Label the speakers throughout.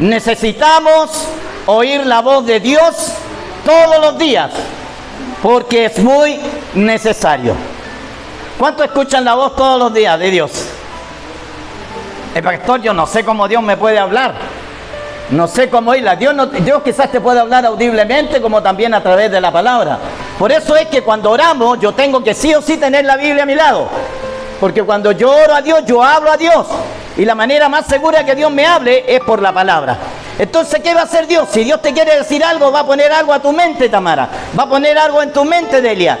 Speaker 1: Necesitamos oír la voz de Dios todos los días, porque es muy necesario. ¿Cuántos escuchan la voz todos los días de Dios? El pastor, yo no sé cómo Dios me puede hablar. No sé cómo oírla. Dios quizás te puede hablar audiblemente, como también a través de la palabra. Por eso es que cuando oramos, yo tengo que sí o sí tener la Biblia a mi lado. Porque cuando yo oro a Dios, yo hablo a Dios. Y la manera más segura que Dios me hable es por la palabra. Entonces, ¿qué va a hacer Dios? Si Dios te quiere decir algo, va a poner algo a tu mente, Tamara. Va a poner algo en tu mente, Delia.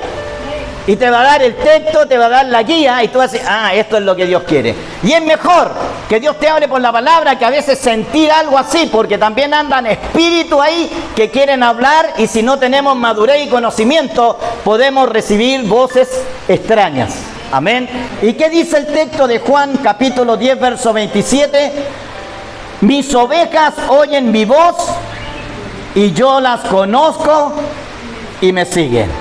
Speaker 1: Y te va a dar el texto, te va a dar la guía, y tú vas a decir, esto es lo que Dios quiere. Y es mejor que Dios te hable por la palabra que a veces sentir algo así, porque también andan espíritus ahí que quieren hablar, y si no tenemos madurez y conocimiento, podemos recibir voces extrañas. Amén. ¿Y qué dice el texto de Juan capítulo 10, verso 27? Mis ovejas oyen mi voz, y yo las conozco y me siguen.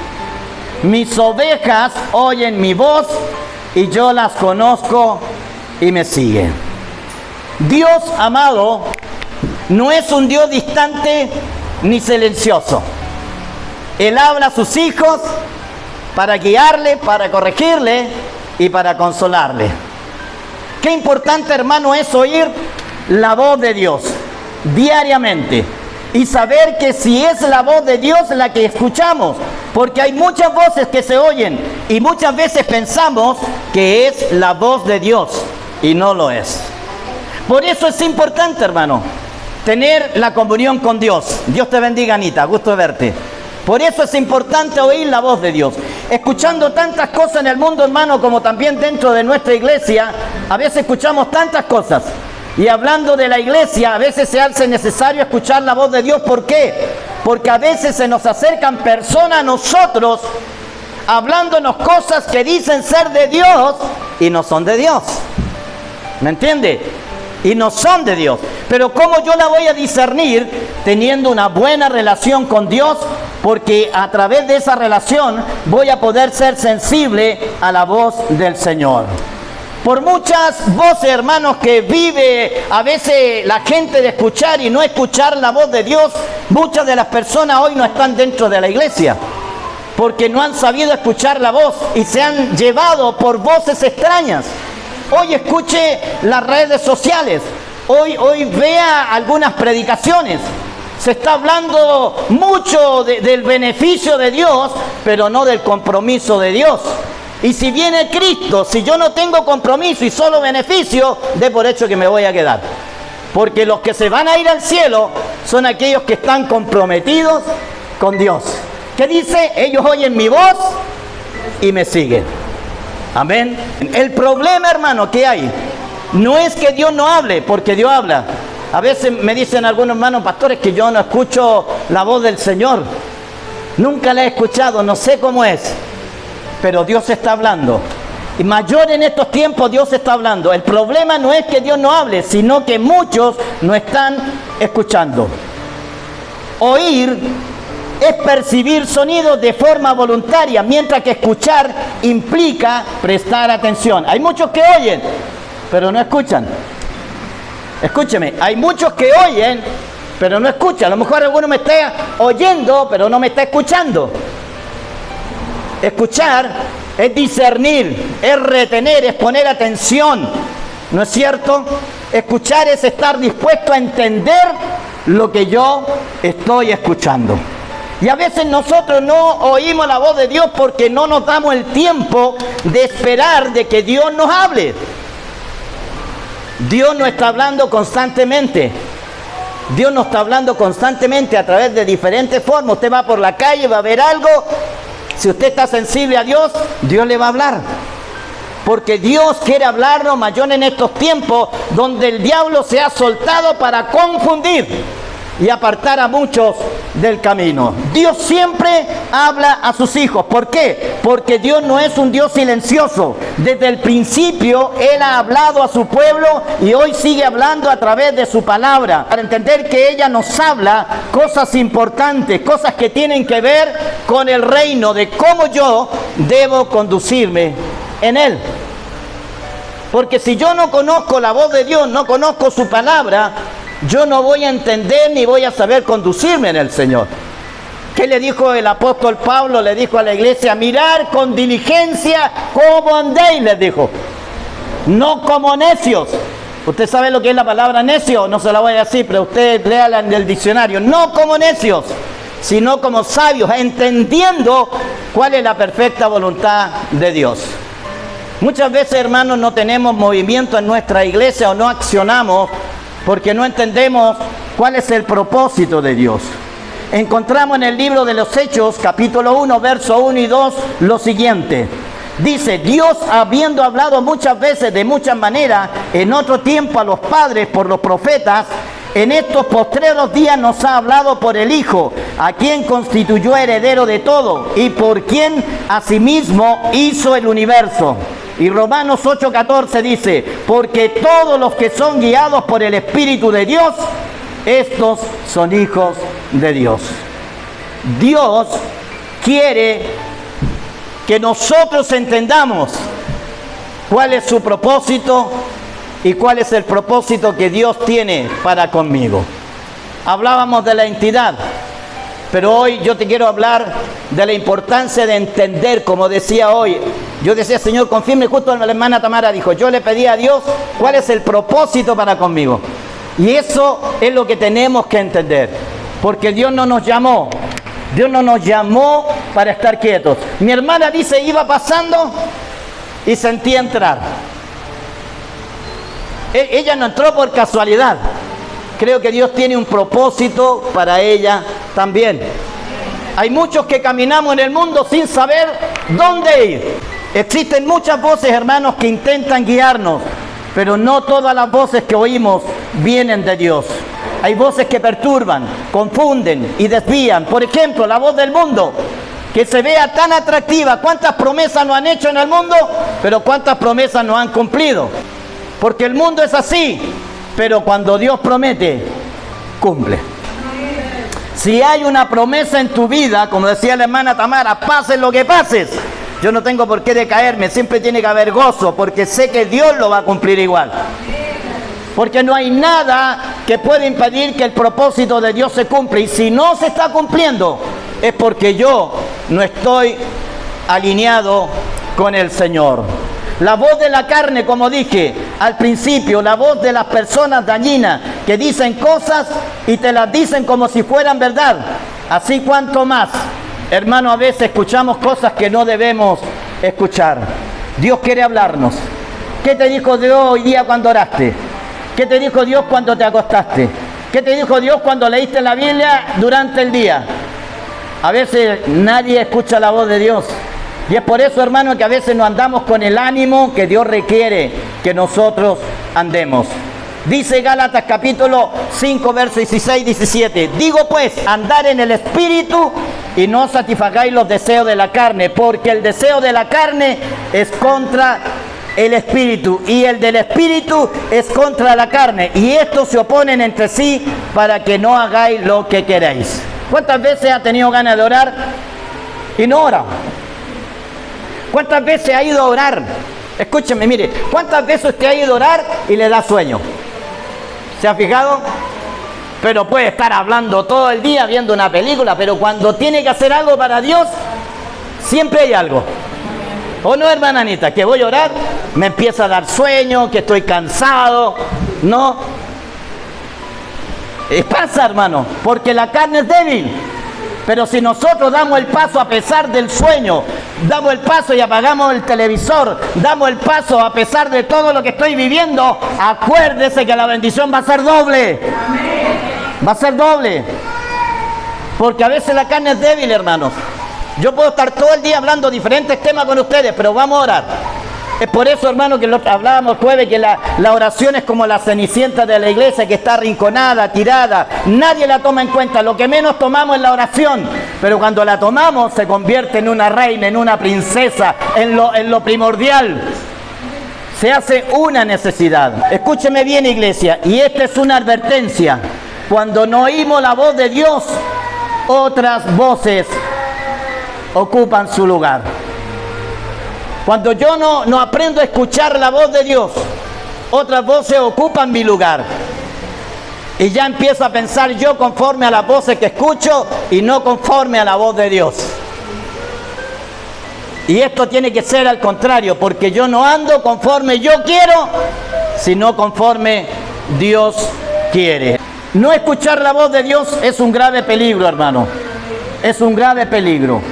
Speaker 1: Mis ovejas oyen mi voz y yo las conozco y me siguen. Dios, amado, no es un Dios distante ni silencioso. Él habla a sus hijos para guiarle, para corregirle y para consolarle. Qué importante, hermano, es oír la voz de Dios diariamente y saber que si es la voz de Dios la que escuchamos, porque hay muchas voces que se oyen y muchas veces pensamos que es la voz de Dios y no lo es. Por eso es importante, hermano, tener la comunión con Dios. Dios te bendiga, Anita, gusto de verte. Por eso es importante oír la voz de Dios. Escuchando tantas cosas en el mundo, hermano, como también dentro de nuestra iglesia, a veces escuchamos tantas cosas. Y hablando de la iglesia, a veces se hace necesario escuchar la voz de Dios. ¿Por qué? Porque a veces se nos acercan personas a nosotros hablándonos cosas que dicen ser de Dios y no son de Dios. ¿Me entiende? Y no son de Dios. Pero ¿cómo yo la voy a discernir? Teniendo una buena relación con Dios, porque a través de esa relación voy a poder ser sensible a la voz del Señor. Por muchas voces, hermanos, que vive a veces la gente de escuchar y no escuchar la voz de Dios, muchas de las personas hoy no están dentro de la iglesia, porque no han sabido escuchar la voz y se han llevado por voces extrañas. Hoy escuche las redes sociales, hoy vea algunas predicaciones. Se está hablando mucho del beneficio de Dios, pero no del compromiso de Dios. Y si viene Cristo, si yo no tengo compromiso y solo beneficio, de por hecho que me voy a quedar. Porque los que se van a ir al cielo son aquellos que están comprometidos con Dios. ¿Qué dice? Ellos oyen mi voz y me siguen. Amén. El problema, hermano, que hay, no es que Dios no hable, porque Dios habla. A veces me dicen algunos hermanos pastores que yo no escucho la voz del Señor. Nunca la he escuchado, no sé cómo es. Pero Dios está hablando. Y mayor en estos tiempos Dios está hablando. El problema no es que Dios no hable, sino que muchos no están escuchando. Oír es percibir sonidos de forma voluntaria, mientras que escuchar implica prestar atención. Hay muchos que oyen, pero no escuchan. Escúcheme, hay muchos que oyen, pero no escuchan. A lo mejor alguno me está oyendo, pero no me está escuchando. Escuchar es discernir, es retener, es poner atención, ¿no es cierto? Escuchar es estar dispuesto a entender lo que yo estoy escuchando. Y a veces nosotros no oímos la voz de Dios porque no nos damos el tiempo de esperar de que Dios nos hable. Dios no está hablando constantemente. Dios nos está hablando constantemente a través de diferentes formas. Usted va por la calle, va a ver algo. Si usted está sensible a Dios, Dios le va a hablar. Porque Dios quiere hablarnos mayor en estos tiempos donde el diablo se ha soltado para confundir y apartar a muchos del camino. Dios siempre habla a sus hijos. ¿Por qué? Porque Dios no es un Dios silencioso. Desde el principio Él ha hablado a su pueblo y hoy sigue hablando a través de su palabra, para entender que ella nos habla cosas importantes, cosas que tienen que ver con el reino, de cómo yo debo conducirme en Él. Porque si yo no conozco la voz de Dios, no conozco su palabra, yo no voy a entender ni voy a saber conducirme en el Señor. ¿Qué le dijo el apóstol Pablo? Le dijo a la iglesia: mirar con diligencia cómo andéis, les dijo. No como necios. Usted sabe lo que es la palabra necio, no se la voy a decir, pero usted léala en el diccionario. No como necios, sino como sabios, entendiendo cuál es la perfecta voluntad de Dios. Muchas veces, hermanos, no tenemos movimiento en nuestra iglesia o no accionamos porque no entendemos cuál es el propósito de Dios. Encontramos en el libro de los Hechos, capítulo 1, verso 1 y 2, lo siguiente. Dice: Dios, habiendo hablado muchas veces de muchas maneras en otro tiempo a los padres por los profetas, en estos postreros días nos ha hablado por el Hijo, a quien constituyó heredero de todo y por quien asimismo hizo el universo. Y Romanos 8:14 dice: porque todos los que son guiados por el Espíritu de Dios, estos son hijos de Dios. Dios quiere que nosotros entendamos cuál es su propósito y cuál es el propósito que Dios tiene para conmigo. Hablábamos de la entidad, pero hoy yo te quiero hablar de la importancia de entender, como decía hoy. Yo decía: Señor, confirme, justo la hermana Tamara dijo, yo le pedí a Dios cuál es el propósito para conmigo. Y eso es lo que tenemos que entender, porque Dios no nos llamó para estar quietos. Mi hermana dice: iba pasando y sentí entrar. Ella no entró por casualidad. Creo que Dios tiene un propósito para ella también. Hay muchos que caminamos en el mundo sin saber dónde ir. Existen muchas voces, hermanos, que intentan guiarnos, pero no todas las voces que oímos vienen de Dios. Hay voces que perturban, confunden y desvían. Por ejemplo, la voz del mundo, que se vea tan atractiva. ¿Cuántas promesas nos han hecho en el mundo? Pero ¿cuántas promesas no han cumplido? Porque el mundo es así, pero cuando Dios promete, cumple. Si hay una promesa en tu vida, como decía la hermana Tamara, pase lo que pases, yo no tengo por qué decaerme, siempre tiene que haber gozo, porque sé que Dios lo va a cumplir igual. Porque no hay nada que pueda impedir que el propósito de Dios se cumpla. Y si no se está cumpliendo, es porque yo no estoy alineado con el Señor. La voz de la carne, como dije al principio, la voz de las personas dañinas que dicen cosas y te las dicen como si fueran verdad. Así cuanto más, hermano, a veces escuchamos cosas que no debemos escuchar. Dios quiere hablarnos. ¿Qué te dijo Dios hoy día cuando oraste? ¿Qué te dijo Dios cuando te acostaste? ¿Qué te dijo Dios cuando leíste la Biblia durante el día? A veces nadie escucha la voz de Dios. Y es por eso, hermano, que a veces no andamos con el ánimo que Dios requiere que nosotros andemos. Dice Gálatas capítulo 5, versos 16 y 17. Digo pues, andar en el Espíritu y no satisfagáis los deseos de la carne, porque el deseo de la carne es contra el Espíritu y el del Espíritu es contra la carne, y estos se oponen entre sí para que no hagáis lo que queréis. ¿Cuántas veces ha tenido ganas de orar y no ora? ¿Cuántas veces ha ido a orar? Escúcheme, mire, ¿cuántas veces usted ha ido a orar y le da sueño? ¿Se ha fijado? Pero puede estar hablando todo el día, viendo una película, pero cuando tiene que hacer algo para Dios, siempre hay algo. ¿O no, hermana Anita? Que voy a orar, me empieza a dar sueño, que estoy cansado. No. Pasa, hermano, porque la carne es débil. Pero si nosotros damos el paso a pesar del sueño, damos el paso y apagamos el televisor, damos el paso a pesar de todo lo que estoy viviendo, acuérdese que la bendición va a ser doble. Va a ser doble. Porque a veces la carne es débil, hermanos. Yo puedo estar todo el día hablando diferentes temas con ustedes, pero vamos a orar. Es por eso, hermano, que hablábamos jueves, que la oración es como la cenicienta de la iglesia, que está arrinconada, tirada. Nadie la toma en cuenta. Lo que menos tomamos es la oración. Pero cuando la tomamos, se convierte en una reina, en una princesa, en lo primordial. Se hace una necesidad. Escúcheme bien, iglesia, y esta es una advertencia. Cuando no oímos la voz de Dios, otras voces ocupan su lugar. Cuando yo no aprendo a escuchar la voz de Dios, otras voces ocupan mi lugar. Y ya empiezo a pensar yo conforme a las voces que escucho y no conforme a la voz de Dios. Y esto tiene que ser al contrario, porque yo no ando conforme yo quiero, sino conforme Dios quiere. No escuchar la voz de Dios es un grave peligro, hermano. Es un grave peligro.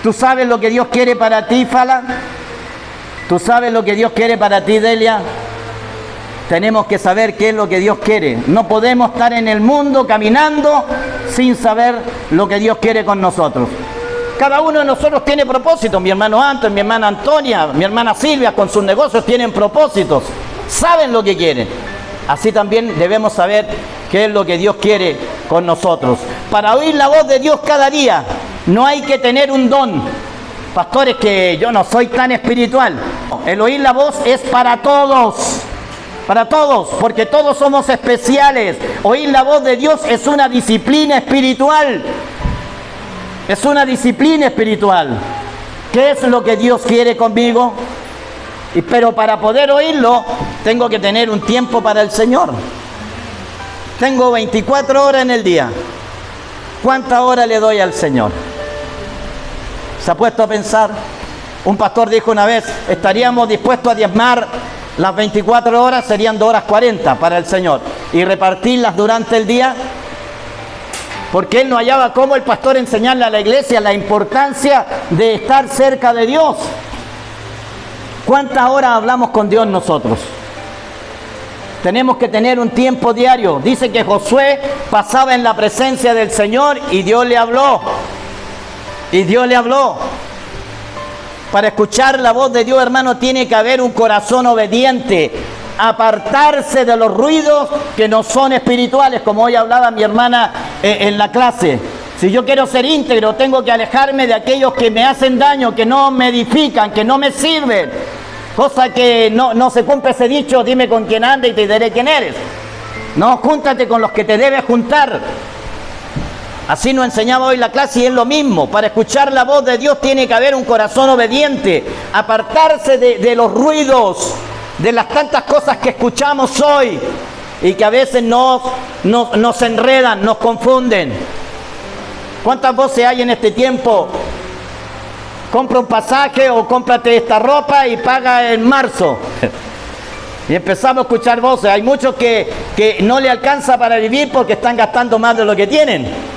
Speaker 1: ¿Tú sabes lo que Dios quiere para ti, Fala? ¿Tú sabes lo que Dios quiere para ti, Delia? Tenemos que saber qué es lo que Dios quiere. No podemos estar en el mundo caminando sin saber lo que Dios quiere con nosotros. Cada uno de nosotros tiene propósitos. Mi hermano Anton, mi hermana Antonia, mi hermana Silvia con sus negocios tienen propósitos. Saben lo que quieren. Así también debemos saber qué es lo que Dios quiere con nosotros. Para oír la voz de Dios cada día no hay que tener un don. Pastores, que yo no soy tan espiritual. El oír la voz es para todos. Para todos, porque todos somos especiales. Oír la voz de Dios es una disciplina espiritual. Es una disciplina espiritual. ¿Qué es lo que Dios quiere conmigo? Pero para poder oírlo, tengo que tener un tiempo para el Señor. Tengo 24 horas en el día. ¿Cuántas horas le doy al Señor? ¿Se ha puesto a pensar? Un pastor dijo una vez, estaríamos dispuestos a diezmar las 24 horas, serían 2 horas 40 para el Señor, y repartirlas durante el día, porque él no hallaba cómo el pastor enseñarle a la iglesia la importancia de estar cerca de Dios. ¿Cuántas horas hablamos con Dios nosotros? Tenemos que tener un tiempo diario. Dice que Josué pasaba en la presencia del Señor y Dios le habló. Y Dios le habló. Para escuchar la voz de Dios, hermano, tiene que haber un corazón obediente. Apartarse de los ruidos que no son espirituales, como hoy hablaba mi hermana en la clase. Si yo quiero ser íntegro, tengo que alejarme de aquellos que me hacen daño, que no me edifican, que no me sirven. Cosa que no se cumple ese dicho, dime con quién andas y te diré quién eres. No, júntate con los que te debes juntar. Así nos enseñaba hoy la clase y es lo mismo. Para escuchar la voz de Dios tiene que haber un corazón obediente. Apartarse de los ruidos, de las tantas cosas que escuchamos hoy y que a veces nos enredan, nos confunden. ¿Cuántas voces hay en este tiempo? Compra un pasaje o cómprate esta ropa y paga en marzo. Y empezamos a escuchar voces. Hay muchos que no le alcanza para vivir porque están gastando más de lo que tienen.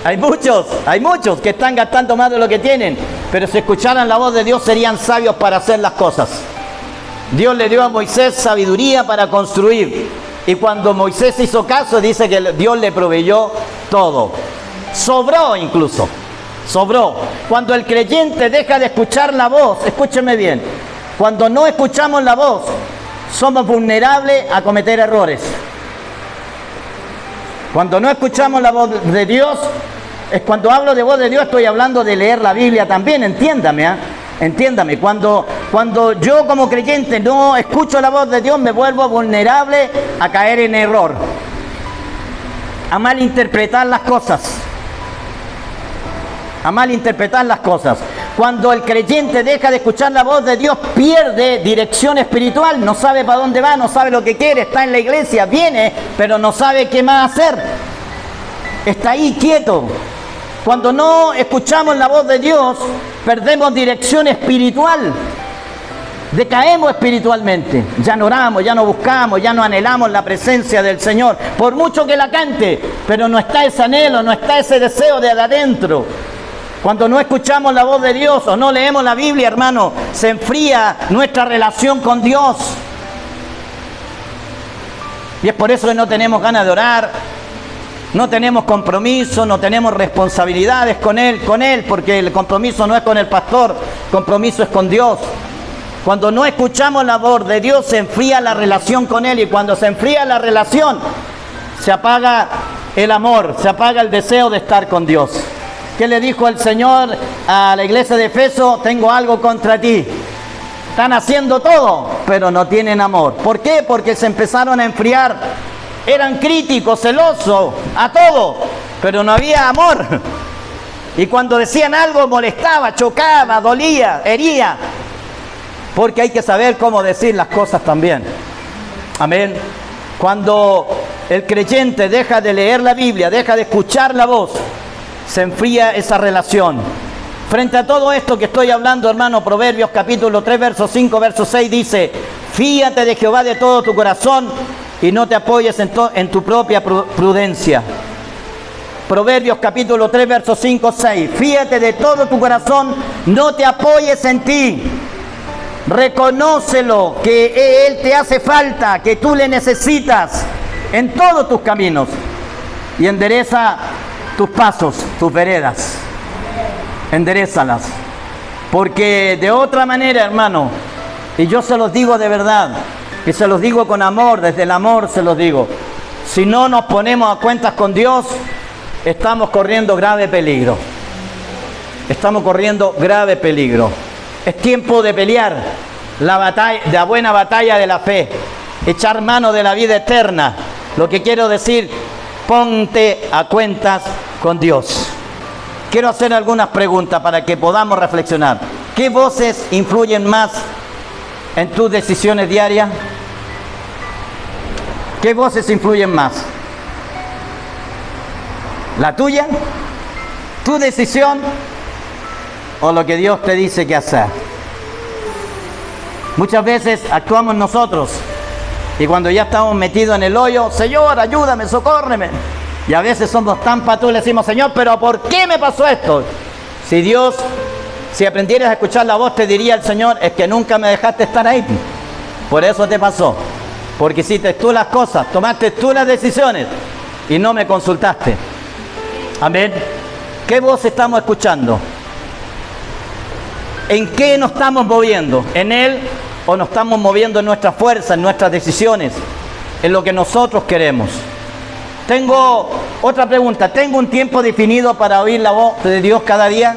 Speaker 1: Hay muchos que están gastando más de lo que tienen. Pero si escucharan la voz de Dios serían sabios para hacer las cosas. Dios le dio a Moisés sabiduría para construir. Y cuando Moisés hizo caso, dice que Dios le proveyó todo. Sobró incluso. Sobró. Cuando el creyente deja de escuchar la voz, escúcheme bien, cuando no escuchamos la voz, somos vulnerables a cometer errores. Cuando no escuchamos la voz de Dios, cuando hablo de voz de Dios estoy hablando de leer la Biblia también, entiéndame, entiéndame. Cuando yo como creyente no escucho la voz de Dios, me vuelvo vulnerable a caer en error, a malinterpretar las cosas. Cuando el creyente deja de escuchar la voz de Dios, pierde dirección espiritual, no sabe para dónde va, no sabe lo que quiere, está en la iglesia, viene, pero no sabe qué más hacer. Está ahí quieto. Cuando no escuchamos la voz de Dios, perdemos dirección espiritual. Decaemos espiritualmente, ya no oramos, ya no buscamos, ya no anhelamos la presencia del Señor, por mucho que la cante, pero no está ese anhelo, no está ese deseo de adentro. Cuando no escuchamos la voz de Dios o no leemos la Biblia, hermano, se enfría nuestra relación con Dios. Y es por eso que no tenemos ganas de orar, no tenemos compromiso, no tenemos responsabilidades con Él, porque el compromiso no es con el pastor, el compromiso es con Dios. Cuando no escuchamos la voz de Dios, se enfría la relación con Él, y cuando se enfría la relación, se apaga el amor, se apaga el deseo de estar con Dios. ¿Qué le dijo el Señor a la iglesia de Efeso? Tengo algo contra ti. Están haciendo todo, pero no tienen amor. ¿Por qué? Porque se empezaron a enfriar. Eran críticos, celosos, a todo, pero no había amor. Y cuando decían algo molestaba, chocaba, dolía, hería. Porque hay que saber cómo decir las cosas también. Amén. Cuando el creyente deja de leer la Biblia, deja de escuchar la voz, se enfría esa relación. Frente a todo esto que estoy hablando, hermano, Proverbios capítulo 3, verso 5, verso 6 dice: fíate de Jehová de todo tu corazón y no te apoyes en tu propia prudencia. Proverbios capítulo 3, verso 5, 6. Fíate de todo tu corazón, no te apoyes en ti. Reconócelo, que Él te hace falta, que tú le necesitas en todos tus caminos. Y endereza tus pasos, tus veredas. Enderézalas. Porque de otra manera, hermano, y yo se los digo de verdad, y se los digo con amor, desde el amor se los digo, si no nos ponemos a cuentas con Dios, estamos corriendo grave peligro. Estamos corriendo grave peligro. Es tiempo de pelear la batalla, la buena batalla de la fe, echar mano de la vida eterna. Lo que quiero decir, ponte a cuentas con Dios. Quiero hacer algunas preguntas para que podamos reflexionar. ¿Qué voces influyen más en tus decisiones diarias? ¿Qué voces influyen más? ¿La tuya? ¿Tu decisión? ¿O lo que Dios te dice que hacer? Muchas veces actuamos nosotros y cuando ya estamos metidos en el hoyo, Señor, ayúdame, socórreme. Y a veces somos tan patudos y le decimos: Señor, ¿pero por qué me pasó esto? Si aprendieras a escuchar la voz, te diría el Señor: es que nunca me dejaste estar ahí. Por eso te pasó. Porque hiciste tú las cosas, tomaste tú las decisiones y no me consultaste. Amén. ¿Qué voz estamos escuchando? ¿En qué nos estamos moviendo? ¿En Él o nos estamos moviendo en nuestra fuerza, en nuestras decisiones, en lo que nosotros queremos? Tengo otra pregunta. ¿Tengo un tiempo definido para oír la voz de Dios cada día?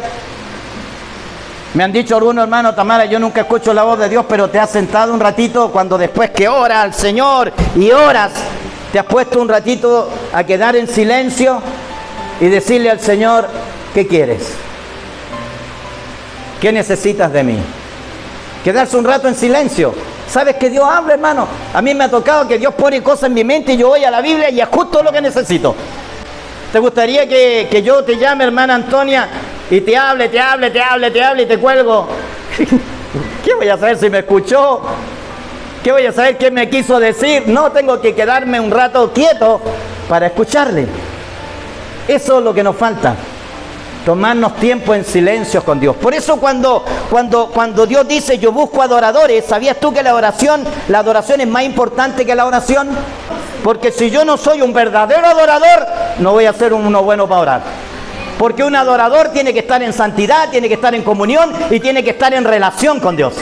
Speaker 1: Me han dicho algunos hermanos: Tamara, yo nunca escucho la voz de Dios, pero te has sentado un ratito cuando después que oras al Señor y oras, te has puesto un ratito a quedar en silencio y decirle al Señor: ¿qué quieres? ¿Qué necesitas de mí? Quedarse un rato en silencio. ¿Sabes que Dios habla, hermano? A mí me ha tocado que Dios pone cosas en mi mente y yo voy a la Biblia y es justo lo que necesito. ¿Te gustaría que yo te llame, hermana Antonia, y te hable y te cuelgo? ¿Qué voy a saber si me escuchó? ¿Qué voy a saber qué me quiso decir? No, tengo que quedarme un rato quieto para escucharle. Eso es lo que nos falta. Tomarnos tiempo en silencio con Dios. Por eso cuando Dios dice: yo busco adoradores, ¿sabías tú que la adoración es más importante que la oración? Porque si yo no soy un verdadero adorador, no voy a ser uno bueno para orar. Porque un adorador tiene que estar en santidad, tiene que estar en comunión y tiene que estar en relación con Dios.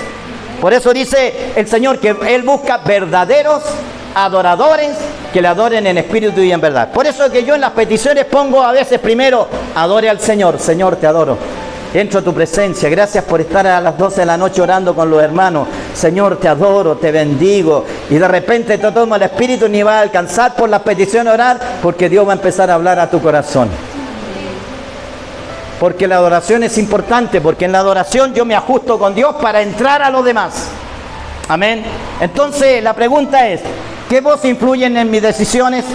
Speaker 1: Por eso dice el Señor que Él busca verdaderos adoradores que le adoren en espíritu y en verdad. Por eso que yo en las peticiones pongo a veces primero: adore al Señor. Señor, te adoro. Entro a tu presencia. Gracias por estar a las 12 de la noche orando con los hermanos. Señor, te adoro, te bendigo. Y de repente te toma el espíritu, ni va a alcanzar por las peticiones a orar, porque Dios va a empezar a hablar a tu corazón. Porque la adoración es importante, porque en la adoración yo me ajusto con Dios para entrar a los demás. Amén. Entonces la pregunta es: ¿qué voz influyen en mis decisiones?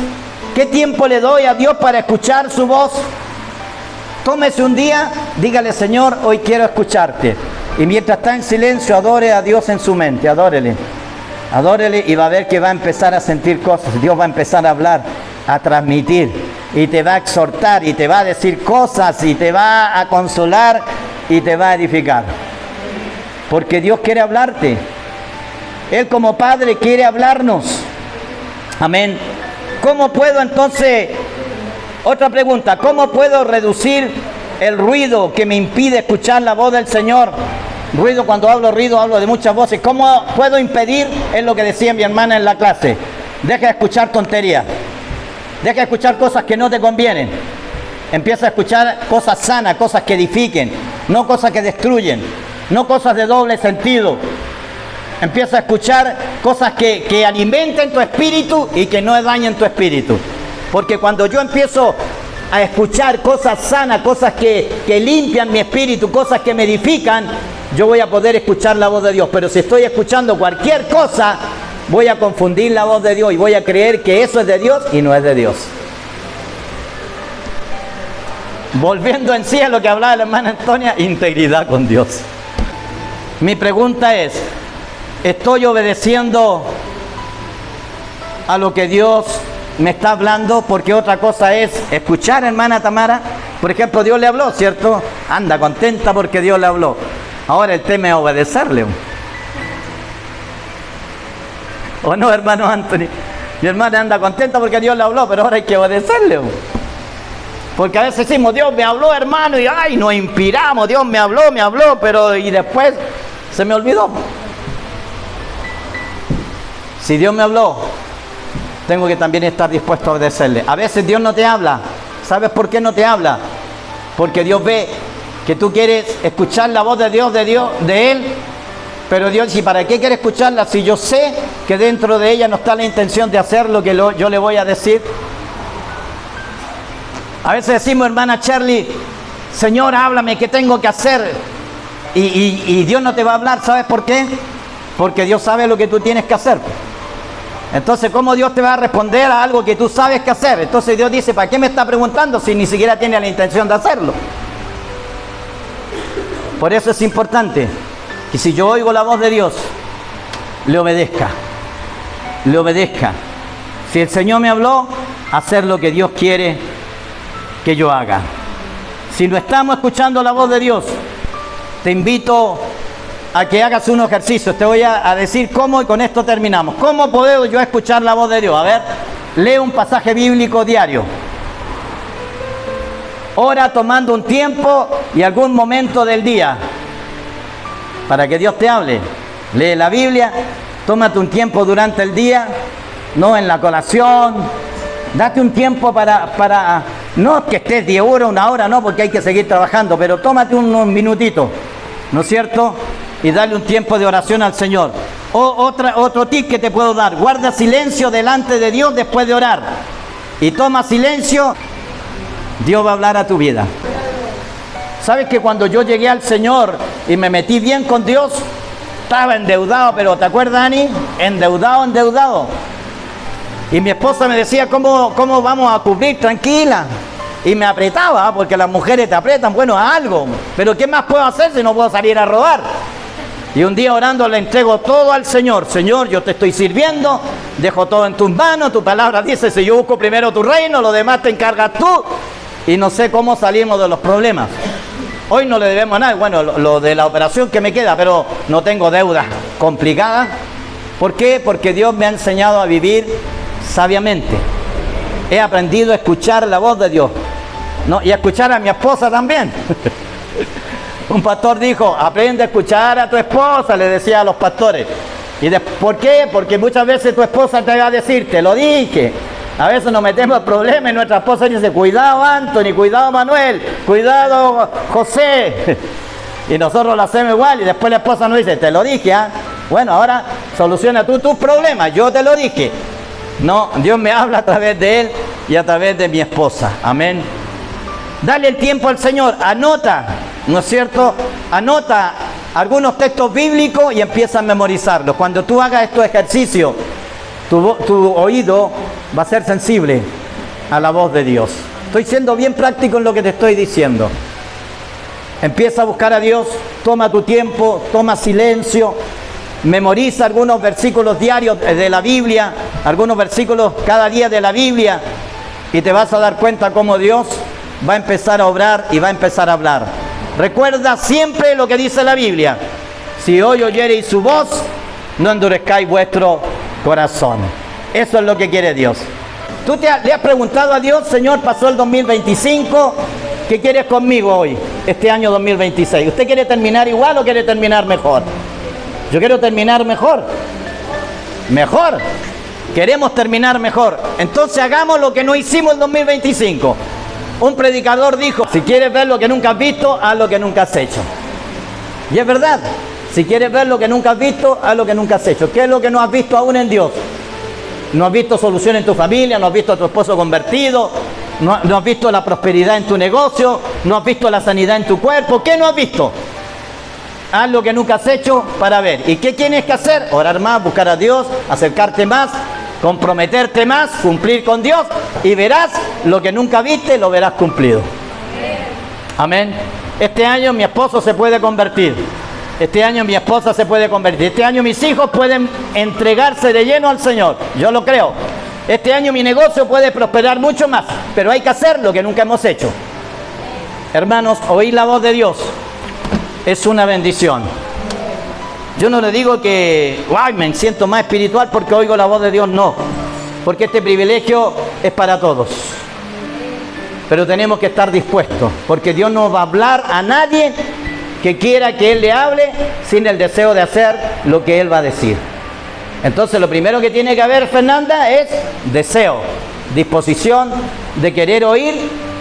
Speaker 1: ¿Qué tiempo le doy a Dios para escuchar su voz? Tómese un día, dígale: Señor, hoy quiero escucharte. Y mientras está en silencio, adore a Dios en su mente, adórele. Adórele y va a ver que va a empezar a sentir cosas. Dios va a empezar a hablar, a transmitir. Y te va a exhortar, y te va a decir cosas, y te va a consolar, y te va a edificar. Porque Dios quiere hablarte. Él como Padre quiere hablarnos. Amén. ¿Cómo puedo entonces? Otra pregunta: ¿cómo puedo reducir el ruido que me impide escuchar la voz del Señor? Ruido, cuando hablo de muchas voces. ¿Cómo puedo impedir? Es lo que decía mi hermana en la clase. Deja de escuchar tonterías. Deja de escuchar cosas que no te convienen. Empieza a escuchar cosas sanas, cosas que edifiquen, no cosas que destruyen, no cosas de doble sentido. Empieza a escuchar cosas que alimenten tu espíritu y que no dañen tu espíritu. Porque cuando yo empiezo a escuchar cosas sanas, cosas que limpian mi espíritu, cosas que me edifican, yo voy a poder escuchar la voz de Dios. Pero si estoy escuchando cualquier cosa, voy a confundir la voz de Dios y voy a creer que eso es de Dios y no es de Dios. Volviendo en sí a lo que hablaba la hermana Antonia, integridad con Dios. Mi pregunta es, ¿estoy obedeciendo a lo que Dios me está hablando? Porque otra cosa es escuchar, hermana Tamara. Por ejemplo, Dios le habló, ¿cierto? Anda contenta porque Dios le habló. Ahora el tema es obedecerle. ¿O no, hermano Anthony? Mi hermana anda contenta porque Dios le habló, pero ahora hay que obedecerle. Porque a veces decimos, Dios me habló, hermano, y ay, nos inspiramos, Dios me habló, pero y después se me olvidó. Si Dios me habló, tengo que también estar dispuesto a obedecerle. A veces Dios no te habla. ¿Sabes por qué no te habla? Porque Dios ve que tú quieres escuchar la voz de Dios, de Él, pero Dios dice, ¿para qué quieres escucharla si yo sé que dentro de ella no está la intención de hacer lo que yo le voy a decir? A veces decimos, hermana Charlie, Señor, háblame, ¿qué tengo que hacer? Y Dios no te va a hablar, ¿sabes por qué? Porque Dios sabe lo que tú tienes que hacer. Entonces, ¿cómo Dios te va a responder a algo que tú sabes que hacer? Entonces Dios dice, ¿para qué me está preguntando si ni siquiera tiene la intención de hacerlo? Por eso es importante que si yo oigo la voz de Dios, le obedezca. Le obedezca. Si el Señor me habló, hacer lo que Dios quiere que yo haga. Si no estamos escuchando la voz de Dios, te invito a que hagas un ejercicio. Te voy a decir cómo y con esto terminamos. ¿Cómo puedo yo escuchar la voz de Dios? A ver, lee un pasaje bíblico diario. Ora tomando un tiempo y algún momento del día para que Dios te hable. Lee la Biblia, tómate un tiempo durante el día, no en la colación. Date un tiempo para no que estés 10 horas, 1 hora, no, porque hay que seguir trabajando, pero tómate unos minutitos, ¿no es cierto? Y dale un tiempo de oración al Señor. Otro tip que te puedo dar, guarda silencio delante de Dios después de orar. Y toma silencio, Dios va a hablar a tu vida. ¿Sabes que cuando yo llegué al Señor y me metí bien con Dios, estaba endeudado, pero ¿te acuerdas, Ani? Endeudado. Y mi esposa me decía, ¿cómo vamos a cubrir? Tranquila. Y me apretaba, porque las mujeres te apretan, bueno, a algo. Pero ¿qué más puedo hacer si no puedo salir a robar? Y un día orando le entrego todo al Señor. Señor, yo te estoy sirviendo, dejo todo en tus manos. Tu palabra dice, si yo busco primero tu reino, lo demás te encargas tú. Y no sé cómo salimos de los problemas. Hoy no le debemos nada. Bueno, lo de la operación que me queda, pero no tengo deudas complicadas. ¿Por qué? Porque Dios me ha enseñado a vivir sabiamente. He aprendido a escuchar la voz de Dios, ¿no? Y a escuchar a mi esposa también. Un pastor dijo, aprende a escuchar a tu esposa, le decía a los pastores. ¿Por qué? Porque muchas veces tu esposa te va a decir, te lo dije. A veces nos metemos en problemas y nuestra esposa dice, cuidado Anthony, cuidado Manuel, cuidado José. Y nosotros lo hacemos igual y después la esposa nos dice, te lo dije, ¿ah? Bueno, ahora soluciona tú tus problemas, yo te lo dije. No, Dios me habla a través de Él y a través de mi esposa. Amén. Dale el tiempo al Señor, anota, ¿no es cierto? Anota algunos textos bíblicos y empieza a memorizarlos. Cuando tú hagas estos ejercicios, tu oído va a ser sensible a la voz de Dios. Estoy siendo bien práctico en lo que te estoy diciendo. Empieza a buscar a Dios, toma tu tiempo, toma silencio. Memoriza algunos versículos diarios de la Biblia, algunos versículos cada día de la Biblia, y te vas a dar cuenta cómo Dios va a empezar a obrar y va a empezar a hablar. Recuerda siempre lo que dice la Biblia. Si hoy oyereis su voz, no endurezcáis vuestro corazón. Eso es lo que quiere Dios. Tú le has preguntado a Dios, Señor, pasó el 2025, ¿qué quieres conmigo hoy, este año 2026? ¿Usted quiere terminar igual o quiere terminar mejor? Yo quiero terminar mejor. Mejor. Queremos terminar mejor. Entonces hagamos lo que no hicimos el 2025. Un predicador dijo, si quieres ver lo que nunca has visto, haz lo que nunca has hecho. Y es verdad. Si quieres ver lo que nunca has visto, haz lo que nunca has hecho. ¿Qué es lo que no has visto aún en Dios? No has visto solución en tu familia, no has visto a tu esposo convertido, no has visto la prosperidad en tu negocio, no has visto la sanidad en tu cuerpo. ¿Qué no has visto? Haz lo que nunca has hecho para ver. ¿Y qué tienes que hacer? Orar más, buscar a Dios, acercarte más, comprometerte más, cumplir con Dios, y verás lo que nunca viste, lo verás cumplido. Amén. Este año mi esposo se puede convertir. Este año mi esposa se puede convertir. Este año mis hijos pueden entregarse de lleno al Señor. Yo lo creo. Este año mi negocio puede prosperar mucho más. Pero hay que hacer lo que nunca hemos hecho. Hermanos, oír la voz de Dios es una bendición. Yo no le digo que ¡ay, me siento más espiritual porque oigo la voz de Dios! No. Porque este privilegio es para todos. Pero tenemos que estar dispuestos. Porque Dios no va a hablar a nadie que quiera que Él le hable sin el deseo de hacer lo que Él va a decir. Entonces lo primero que tiene que haber, Fernanda, es deseo, disposición de querer oír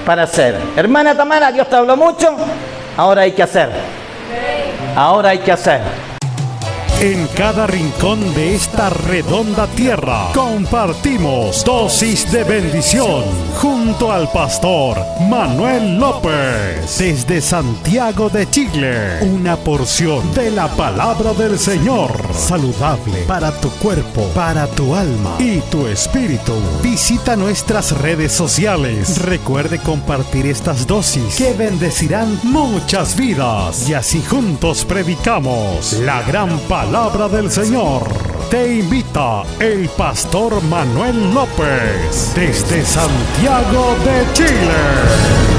Speaker 1: para hacer. Hermana Tamara, Dios te habló mucho, ahora hay que hacer. Ahora hay que hacer.
Speaker 2: En cada rincón de esta redonda tierra compartimos dosis de bendición junto al pastor Manuel López desde Santiago de Chile. Una porción de la palabra del Señor, saludable para tu cuerpo, para tu alma y tu espíritu. Visita nuestras redes sociales. Recuerde compartir estas dosis que bendecirán muchas vidas, y así juntos predicamos la gran palabra del Señor. Te invita el pastor Manuel López desde Santiago de Chile.